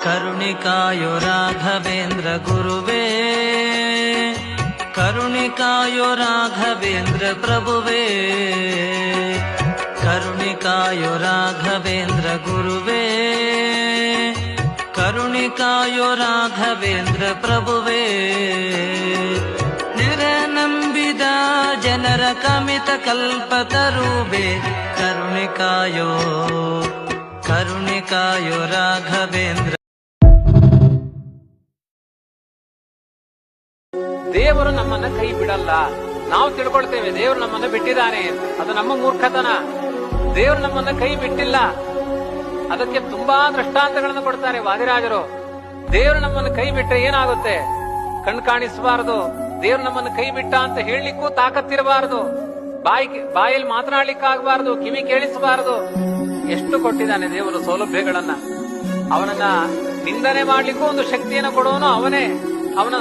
ಕರುಣಿಕಾಯೋ ರಾಘವೇಂದ್ರ ಗುರುವೇ, ಕರುಣಿಕಾಯೋ ರಾಘವೇಂದ್ರ ಪ್ರಭುವೇ, ಕರುಣಿಕಾಯೋ ರಾಘವೇಂದ್ರ ಗುರುವೇ, ಕರುಣಿಕಾಯೋ ರಾಘವೇಂದ್ರ ಪ್ರಭುವೇ. ನಿರನಂಬಿದ ಜನರ ಕಮಿತ ಕಲ್ಪತರುವೇ, ಕರುಣಿಕಾಯೋ ಕರುಣಿಕಾಯೋ ರಾಘವೇಂದ್ರ. ದೇವರು ನಮ್ಮನ್ನ ಕೈ ಬಿಡಲ್ಲ. ನಾವು ತಿಳ್ಕೊಳ್ತೇವೆ ದೇವರು ನಮ್ಮನ್ನ ಬಿಟ್ಟಿದ್ದಾನೆ, ಅದು ನಮ್ಮ ಮೂರ್ಖತನ. ದೇವರು ನಮ್ಮನ್ನ ಕೈ ಬಿಟ್ಟಿಲ್ಲ. ಅದಕ್ಕೆ ತುಂಬಾ ದೃಷ್ಟಾಂತಗಳನ್ನು ಕೊಡ್ತಾರೆ ವಾದಿರಾಜರು. ದೇವರು ನಮ್ಮನ್ನ ಕೈ ಬಿಟ್ರೆ ಏನಾಗುತ್ತೆ? ಕಣ್ ಕಾಣಿಸಬಾರದು, ದೇವರು ನಮ್ಮನ್ನ ಕೈ ಬಿಟ್ಟ ಅಂತ ಹೇಳಲಿಕ್ಕೂ ತಾಕತ್ತಿರಬಾರದು, ಬಾಯಲ್ಲಿ ಮಾತನಾಡ್ಲಿಕ್ಕಾಗಬಾರದು, ಕಿವಿ ಕೇಳಿಸಬಾರದು. ಎಷ್ಟು ಕೊಟ್ಟಿದ್ದಾನೆ ದೇವರು ಸೌಲಭ್ಯಗಳನ್ನ. ಅವನನ್ನ ನಿಂದನೆ ಮಾಡ್ಲಿಕ್ಕೂ ಒಂದು ಶಕ್ತಿಯನ್ನು ಕೊಡೋನು ಅವನೇ. ಅವನ